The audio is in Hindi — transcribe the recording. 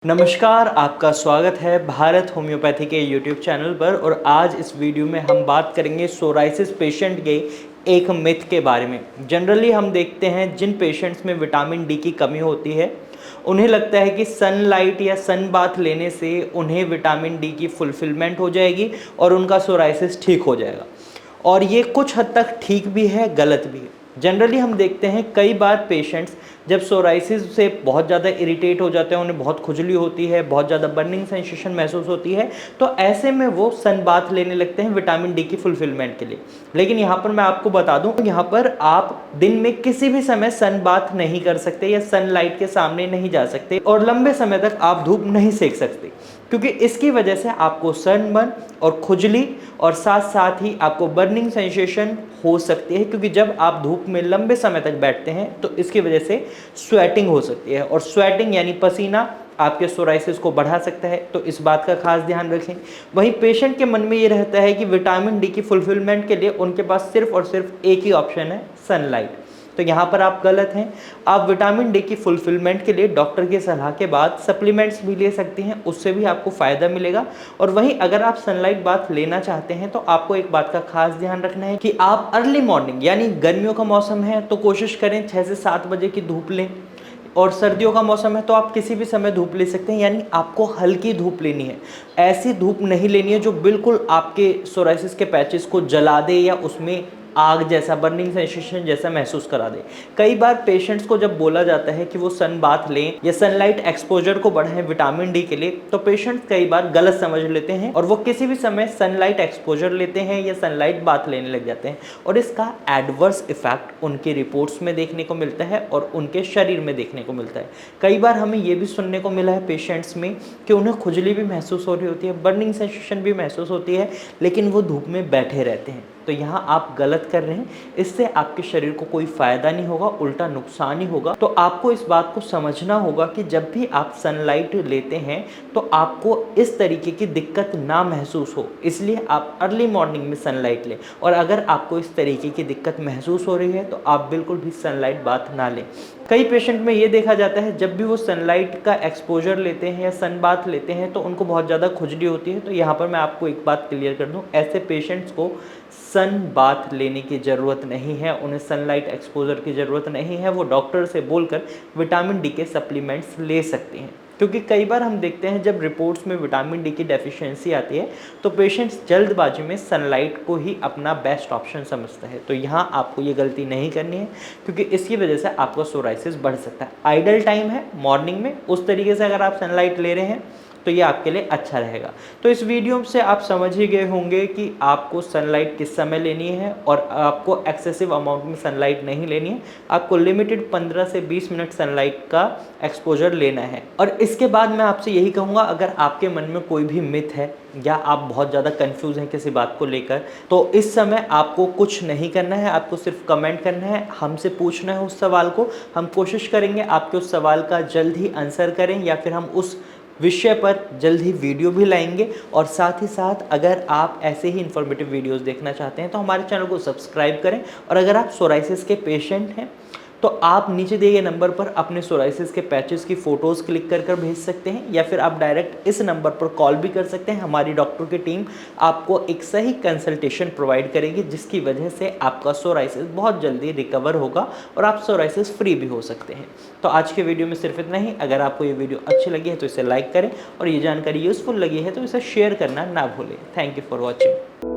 नमस्कार, आपका स्वागत है भारत होम्योपैथी के यूट्यूब चैनल पर। और आज इस वीडियो में हम बात करेंगे सोराइसिस पेशेंट के एक मिथ के बारे में। जनरली हम देखते हैं जिन पेशेंट्स में विटामिन डी की कमी होती है उन्हें लगता है कि सनलाइट या सन बाथ लेने से उन्हें विटामिन डी की फुलफिलमेंट हो जाएगी और उनका सोराइसिस ठीक हो जाएगा। और ये कुछ हद तक ठीक भी है, गलत भी है। जनरली हम देखते हैं कई बार पेशेंट्स जब सोराइसिस से बहुत ज़्यादा इरिटेट हो जाते हैं, उन्हें बहुत खुजली होती है, बहुत ज़्यादा बर्निंग सेंसेशन महसूस होती है, तो ऐसे में वो सन बाथ लेने लगते हैं विटामिन डी की फुलफिलमेंट के लिए। लेकिन यहाँ पर मैं आपको बता दूं, यहाँ पर आप दिन में किसी भी समय सन बाथ नहीं कर सकते या सनलाइट के सामने नहीं जा सकते और लंबे समय तक आप धूप नहीं सेक सकते, क्योंकि इसकी वजह से आपको सनबर्न और खुजली और साथ साथ ही आपको बर्निंग सेंसेशन हो सकती है। क्योंकि जब आप धूप में लंबे समय तक बैठते हैं तो इसकी वजह से स्वेटिंग हो सकती है, और स्वेटिंग यानी पसीना आपके सोराइसिस को बढ़ा सकता है, तो इस बात का खास ध्यान रखें। वहीं पेशेंट के मन में ये रहता है कि विटामिन डी की फुलफिलमेंट के लिए उनके पास सिर्फ और सिर्फ एक ही ऑप्शन है, सनलाइट। तो यहाँ पर आप गलत हैं। आप विटामिन डी की फुलफिलमेंट के लिए डॉक्टर की सलाह के बाद सप्लीमेंट्स भी ले सकती हैं, उससे भी आपको फ़ायदा मिलेगा। और वहीं अगर आप सनलाइट बाथ लेना चाहते हैं तो आपको एक बात का खास ध्यान रखना है कि आप अर्ली मॉर्निंग यानी गर्मियों का मौसम है तो कोशिश करें 6 से 7 बजे की धूप लें, और सर्दियों का मौसम है तो आप किसी भी समय धूप ले सकते हैं। यानी आपको हल्की धूप लेनी है, ऐसी धूप नहीं लेनी है जो बिल्कुल आपके सोराइसिस के पैचेस को जला दे या उसमें आग जैसा, बर्निंग सेंसेशन जैसा महसूस करा दे। कई बार पेशेंट्स को जब बोला जाता है कि वो सन बाथ लें या सनलाइट एक्सपोजर को बढ़ाएं विटामिन डी के लिए, तो पेशेंट्स कई बार गलत समझ लेते हैं और वो किसी भी समय सनलाइट एक्सपोजर लेते हैं या सनलाइट बाथ लेने लग जाते हैं, और इसका एडवर्स इफेक्ट उनकी रिपोर्ट्स में देखने को मिलता है और उनके शरीर में देखने को मिलता है। कई बार हमें ये भी सुनने को मिला है पेशेंट्स में कि उन्हें खुजली भी महसूस हो रही होती है, बर्निंग सेंसेशन भी महसूस होती है, लेकिन वो धूप में बैठे रहते हैं। तो यहाँ आप गलत कर रहे हैं, इससे आपके शरीर को कोई फायदा नहीं होगा, उल्टा नुकसान ही होगा। तो आपको इस बात को समझना होगा कि जब भी आप सनलाइट लेते हैं तो आपको इस तरीके की दिक्कत ना महसूस हो, इसलिए आप अर्ली मॉर्निंग में सनलाइट लें। और अगर आपको इस तरीके की दिक्कत महसूस हो रही है तो आप बिल्कुल भी सनलाइट बाथ ना लें। कई पेशेंट में ये देखा जाता है जब भी वो सनलाइट का एक्सपोजर लेते हैं या सन बाथ लेते हैं तो उनको बहुत ज़्यादा खुजली होती है। तो यहाँ पर मैं आपको एक बात क्लियर कर दूँ, ऐसे पेशेंट्स को सन बाथ लेने की ज़रूरत नहीं है, उन्हें सनलाइट एक्सपोजर की ज़रूरत नहीं है। वो डॉक्टर से बोलकर विटामिन डी के सप्लीमेंट्स ले सकती हैं। क्योंकि कई बार हम देखते हैं जब रिपोर्ट्स में विटामिन डी की डेफिशिएंसी आती है तो पेशेंट्स जल्दबाजी में सनलाइट को ही अपना बेस्ट ऑप्शन समझते हैं। तो यहाँ आपको ये गलती नहीं करनी है, क्योंकि इसकी वजह से आपका सोराइसिस बढ़ सकता है। आइडल टाइम है मॉर्निंग में, उस तरीके से अगर आप सनलाइट ले रहे हैं तो ये आपके लिए अच्छा रहेगा। तो इस वीडियो से आप समझ ही गए होंगे कि आपको सनलाइट किस समय लेनी है, और आपको एक्सेसिव अमाउंट में सनलाइट नहीं लेनी है। आपको लिमिटेड 15 से 20 मिनट सनलाइट का एक्सपोजर लेना है। और इसके बाद मैं आपसे यही कहूँगा, अगर आपके मन में कोई भी मिथ है या आप बहुत ज़्यादा कंफ्यूज हैं किसी बात को लेकर, तो इस समय आपको कुछ नहीं करना है, आपको सिर्फ कमेंट करना है, हमसे पूछना है उस सवाल को। हम कोशिश करेंगे आपके उस सवाल का जल्द ही आंसर करें, या फिर हम उस विषय पर जल्द ही वीडियो भी लाएंगे। और साथ ही साथ अगर आप ऐसे ही इन्फॉर्मेटिव वीडियोस देखना चाहते हैं तो हमारे चैनल को सब्सक्राइब करें। और अगर आप सोराइसिस के पेशेंट हैं तो आप नीचे दिए गए नंबर पर अपने सोराइसिस के पैचेस की फ़ोटोज़ क्लिक कर कर भेज सकते हैं, या फिर आप डायरेक्ट इस नंबर पर कॉल भी कर सकते हैं। हमारी डॉक्टर की टीम आपको एक सही कंसल्टेशन प्रोवाइड करेगी, जिसकी वजह से आपका सोराइसिस बहुत जल्दी रिकवर होगा और आप सोराइसिस फ्री भी हो सकते हैं। तो आज के वीडियो में सिर्फ इतना ही। अगर आपको ये वीडियो अच्छी लगी है तो इसे लाइक करें, और ये जानकारी यूज़फुल लगी है तो इसे शेयर करना ना भूलें। Thank you for watching.